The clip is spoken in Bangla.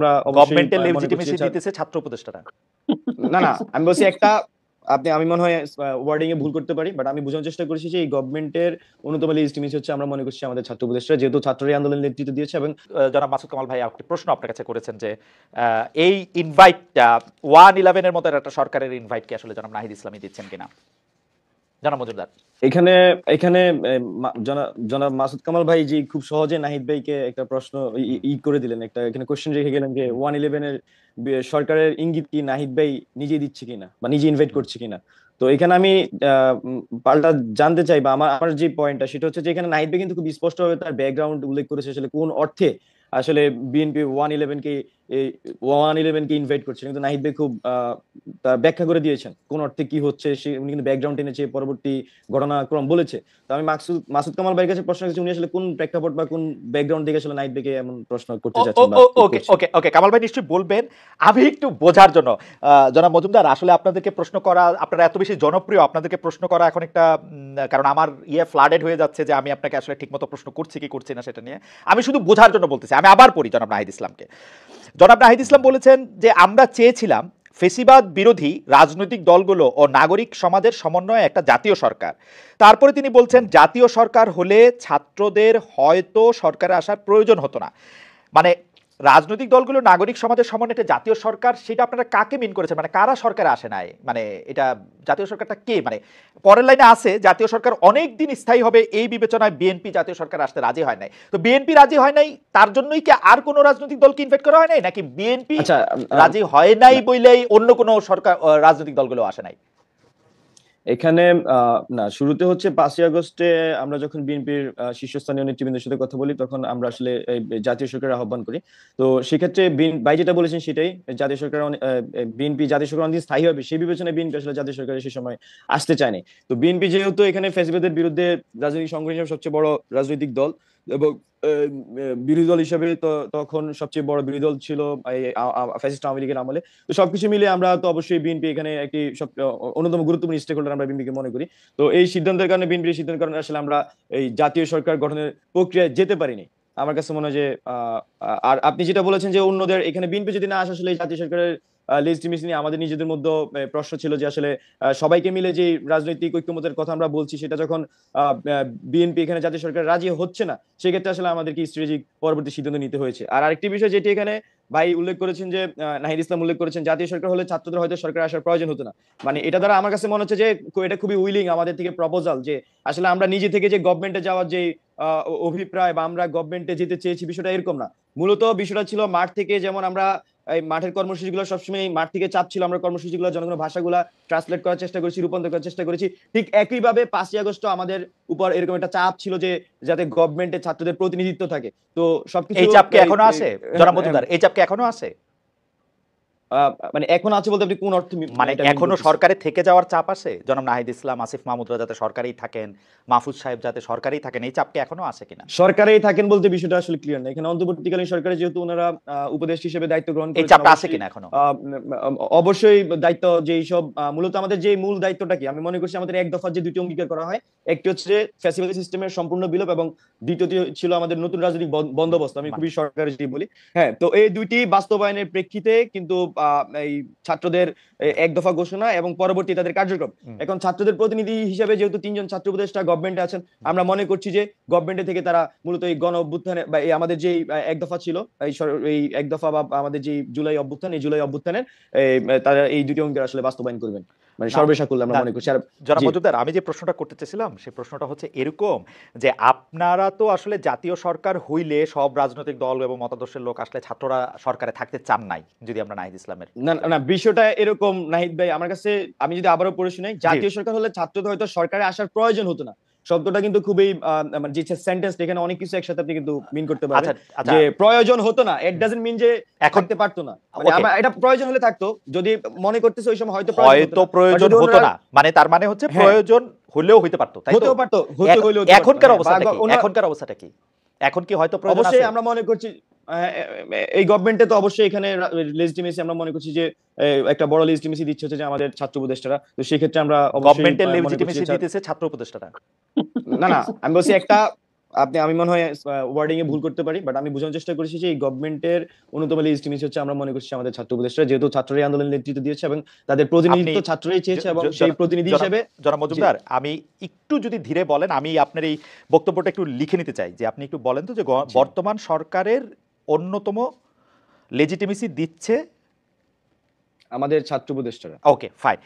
আমরা অবশ্যই গভর্নমেন্টের মনে করছি লেজিটিমেসি দিতেছে ছাত্র উপদেষ্টারা। না আমি বলছি একটা আমি মনে হয় ওয়ার্ডিং এ ভুল করতে পারি, বাট আমি বোঝানোর চেষ্টা করছি যে এই গভর্নমেন্টদের অন্যতম লেজিটিমেসি হচ্ছে আমরা মনে করছি আমাদের ছাত্র উপদেষ্টা, যেহেতু ছাত্ররা আন্দোলনের নেতৃত্ব দিয়েছে। এবং জনাব মাসুদ কামাল ভাই একটি প্রশ্ন আপনার কাছে করেছেন যে এই ইনভাইটটা 111 এর মতো একটা সরকারের ইনভাইট কি আসলে জনাব নাহিদ ইসলামী দিচ্ছেন কিনা? জনাব মজুমদার। এখানে এখানে জনাব মাসুদ কামাল ভাই যে খুব সহজে নাহিদ ভাইকে একটা প্রশ্ন করে দিলেন, একটা এখানে কোশ্চেন রেখে গেলেন যে 111 এর সরকারের ইঙ্গিত কি নাহিদ ভাই নিজে দিচ্ছে কিনা বা নিজে ইনভাইট করছে কিনা। তো এখানে আমি পাল্টা জানতে চাই, বা আমার আমার যে পয়েন্টটা সেটা হচ্ছে যে এখানে নাহিদ ভাই কিন্তু খুব স্পষ্টভাবে তার ব্যাকগ্রাউন্ড উল্লেখ করেছে আসলে কোন অর্থে আসলে বিএনপি 111 কে ইনভাইট করছে, কিন্তু নাহিদ ভাই খুব তার ব্যাখ্যা করে দিয়েছেন কোন অর্থে কি হচ্ছে, সে উনি কিন্তু ব্যাকগ্রাউন্ড টেনেছে, পরবর্তী ঘটনাক্রম বলেছে। তো আমি মাসুদ কামাল ভাইয়ের কাছে প্রশ্ন করছি উনি আসলে কোন প্রেক্ষাপট বা কোন ব্যাকগ্রাউন্ড দেখে আসলে নাহিদ ভাইকে এমন প্রশ্ন করতে চাচ্ছেন বা ওকে ওকে ওকে কামাল ভাই নিশ্চয়ই বলবেন। আমি একটু বোঝার জন্য জনাব মজুমদার, আসলে আপনাদেরকে প্রশ্ন করা, আপনারা এত বেশি জনপ্রিয়, আপনাদেরকে প্রশ্ন করা এখন একটা কারণ আমার ফ্লাডেড হয়ে যাচ্ছে যে আমি আপনাকে আসলে ঠিকমতো প্রশ্ন করছি কি করছি না সেটা নিয়ে। আমি শুধু বোঝার জন্য বলতেছি। আমি আবার পড়ি জনাব নাহিদ ইসলামকে। জনাব নাহিদ ইসলাম বলেছেন যে আমরা চেয়েছিলাম ফেসিবাদ বিরোধী রাজনৈতিক দলগুলো ও নাগরিক সমাজের সমন্বয়ে একটা জাতীয় সরকার। তারপরে তিনি বলছেন জাতীয় সরকার হলে ছাত্রদের হয়তো সরকারে আসার প্রয়োজন হতো না। মানে রাজনৈতিক দলগুলো নাগরিক সমাজের সমন্বয়ে একটা জাতীয় সরকার, সেটা আপনারা কাকে মিন করেছেন? মানে কারা সরকারে আসে নাই? মানে এটা জাতীয় সরকারটা কে? মানে পরের লাইনে আছে জাতীয় সরকার অনেক দিন স্থায়ী হবে এই বিবেচনায় বিএনপি জাতীয় সরকার আসতে রাজি হয় নাই। তো বিএনপি রাজি হয় নাই, তার জন্যই কি আর কোনো রাজনৈতিক দলকে ইনভাইট করা হয় নাই, নাকি বিএনপি আচ্ছা রাজি হয় নাই বলেই অন্য কোনো সরকার রাজনৈতিক দলগুলো আসে নাই? এখানে না, শুরুতে হচ্ছে 5ই আগস্টে আমরা যখন বিএনপির শীর্ষস্থানীয় নেতৃবৃন্দের সাথে কথা বলি তখন আমরা আসলে এই জাতীয় সরকারের আহ্বান করি। তো সেক্ষেত্রে ভাই যেটা বলেছেন সেটাই, জাতীয় সরকার বিএনপি জাতীয় সরকার অনেকদিন স্থায়ী হবে সেই বিবেচনায় বিএনপি আসলে জাতীয় সরকারের সে সময় আসতে চায়নি। তো বিএনপি যেহেতু এখানে ফ্যাসিবাদের বিরুদ্ধে রাজনৈতিক সংগঠন হিসেবে সবচেয়ে বড় রাজনৈতিক দল এবং বিরোধী দল হিসেবে তো তখন সবচেয়ে বড় বিরোধী দল ছিল ফ্যাসিস্ট আওয়ামী লীগের আমলে। তো সবকিছু মিলে আমরা তো অবশ্যই বিএনপি এখানে একটি অন্যতম গুরুত্বপূর্ণ স্টেক হোল্ডার আমরা বিএনপিকে মনে করি। তো এই সিদ্ধান্তের কারণে, বিএনপির সিদ্ধান্তের কারণে আসলে আমরা এই জাতীয় সরকার গঠনের প্রক্রিয়ায় যেতে পারিনি। আমার কাছে মনে হয় যে আর আপনি যেটা বলেছেন যে অন্যদের এখানে বিএনপি যদি না আসে আসলে এই জাতীয় সরকারের লেজিটিমেসি নিয়ে আমাদের নিজেদের মধ্যে প্রশ্ন ছিল যে আসলে সবাইকে মিলে যে রাজনৈতিক ঐক্যমতের কথা আমরা বলছি সেটা যখন বিএনপি এখানে জাতীয় সরকার রাজি হচ্ছে না, সেক্ষেত্রে আসলে আমাদেরকে স্ট্র্যাটেজিক পরবর্তী সিদ্ধান্ত নিতে হয়েছে। আর আরেকটি বিষয় যেটি এখানে ভাই উল্লেখ করেছেন যে নাহিদ ইসলাম উল্লেখ করেছেন জাতীয় সরকার হলে ছাত্রদের হয়তো সরকার আসার প্রয়োজন হতো না। মানে এটা দ্বারা আমার কাছে মনে হচ্ছে যে এটা খুবই উইলিং আমাদের থেকে প্রপোজাল যে আসলে আমরা নিজে থেকে যে গভর্নমেন্টে যাওয়ার যে অভিপ্রায় বা আমরা গভর্নমেন্টে যেতে চেয়েছি বিষয়টা এরকম না। মূলত বিষয়টা ছিল মাঠ থেকে, যেমন আমরা এই মাঠের কর্মসূচিগুলো সবসময় মাঠ থেকে চাপ ছিল, আমরা কর্মসূচিগুলো জনগণের ভাষাগুলো ট্রান্সলেট করার চেষ্টা করেছি, রূপান্তর করার চেষ্টা করেছি। ঠিক একইভাবে 5ই আগস্ট আমাদের উপর এরকম একটা চাপ ছিল যে যাতে গভর্নমেন্টে ছাত্রদের প্রতিনিধিত্ব থাকে। তো সবকিছু এই চাপ কি এখনো আছে জনাব মজুমদার? এই চাপ কি এখনো আছে? মানে এখন আছে বলতে আপনি কোন অর্থে মানে এখনো সরকারে থেকে যাওয়ার চাপ আছে? জনাব নাহিদ ইসলাম, আসিফ মাহমুদরা যাতে সরকারেই থাকেন, মাহফুজ সাহেব যাতে সরকারেই থাকেন, এই চাপ কি এখনো আছে কিনা? সরকারেই থাকেন বলতে বিষয়টা আসলে ক্লিয়ার না। এখানে অন্তর্বর্তীকালীন সরকারে যেহেতু ওনারা উপদেষ্টা হিসেবে দায়িত্ব গ্রহণ এই করেছেন, চাপটা আছে কিনা এখনো? অবশ্যই দায়িত্ব যে সব মূলত আমাদের যে মূল দায়িত্বটা কি আমি মনে করছি আমাদের এক দফা যে দুটি অঙ্গীকার করা হয়, একটি হচ্ছে যে ফ্যাসিবাদী সিস্টেমের সম্পূর্ণ বিলোপ এবং দ্বিতীয়টি ছিল আমাদের নতুন রাজনৈতিক বন্দোবস্ত। আমি খুবই সরকারি যদি বলি, হ্যাঁ, তো এই দুইটি বাস্তবায়নের প্রেক্ষিতে কিন্তু এই ছাত্রদের এক দফা ঘোষণা এবং পরবর্তী তাদের কার্যক্রম। এখন ছাত্রদের প্রতিনিধি হিসেবে যেহেতু 3জন ছাত্র উপদেষ্টা গভর্নমেন্টে আছেন, আমরা মনে করছি যে গভর্নমেন্টে থেকে তারা মূলত এই গণ অভ্যুত্থানে বা এই আমাদের যে এক দফা ছিল এই এক দফা বা আমাদের যে জুলাই অভ্যুত্থান, এই জুলাই অভ্যুত্থানের তারা এই দুটি অঙ্গের আসলে বাস্তবায়ন করবেন, মানে সর্বসাকুল্যে আমরা মনে করছি। আর জনাব মজুমদার, আমি যে প্রশ্নটা করতে চেয়েছিলাম সেই প্রশ্নটা হচ্ছে এরকম যে আপনারা তো আসলে জাতীয় সরকার হইলে সব রাজনৈতিক দল এবং মতাদর্শের লোক আসলে ছাত্ররা সরকারে থাকতে চান নাই, যদি আমরা নাহিদ ইসলামের না না বিষয়টা এরকম নাহিদ ভাই, আমার কাছে আমি যদি আবারও পড়ে শুনাই, জাতীয় সরকার হলে ছাত্রদের হয়তো সরকারে আসার প্রয়োজন হতো না শব্দটা কিন্তু খুবই মানে যে সেন্টেন্স এখানে অনেক কিছু একসাথে আপনি কিন্তু মিন করতে পারবেন। যে প্রয়োজন হতো না ইট ডাজন্ট মিন যে থাকতে পারতো না, মানে এটা প্রয়োজন হলে থাকতো, যদি মনে করতেছে ওই সময় হয়তো প্রয়োজন হতো না, মানে তার মানে হচ্ছে প্রয়োজন হলেও হইতে পারতো, তাই তো? হতেও পারতো, এখনকার অবস্থাটা কি? এখনকার অবস্থাটা কি? এখন কি হয়তো প্রয়োজন আছে? অবশ্যই আমরা মনে করছি এই গভর্নমেন্টে তো অবশ্যই এখানে লেজিটিমেসি আমরা মনে করছি যে একটা বড় লেজিটিমেসি দিচ্ছে হচ্ছে যে আমাদের ছাত্র উপদেষ্টারা। তো সেই ক্ষেত্রে আমরা গভর্নমেন্টের লেজিটিমেসি দিতেছে ছাত্র উপদেষ্টারা। না আমি বলছি একটা আমি মনে হয় ওয়ার্ডিং এ ভুল করতে পারি, বাট আমি বোঝানোর চেষ্টা করেছি যে এই গভর্নমেন্টের অন্যতম লিজিটিমেসি হচ্ছে আমরা মনে করছি আমাদের ছাত্র উপদেষ্টা, যেহেতু ছাত্ররাই আন্দোলনের নেতৃত্ব দিয়েছে এবং তাদের আপনি প্রতিনিধিত্ব ছাত্ররাই চেয়েছে, এবং সেই প্রতিনিধি জনাব হিসেবে জনাব জি মজুমদার, আমি একটু যদি ধীরে বলেন, আমি আপনার এই বক্তব্যটা একটু লিখে নিতে চাই, যে আপনি একটু বলেন তো যে জি বর্তমান সরকারের অন্যতম লেজিটিমেসি দিচ্ছে। আমাদের ছাত্র উপদেষ্টারা। ওকে, ফাইন,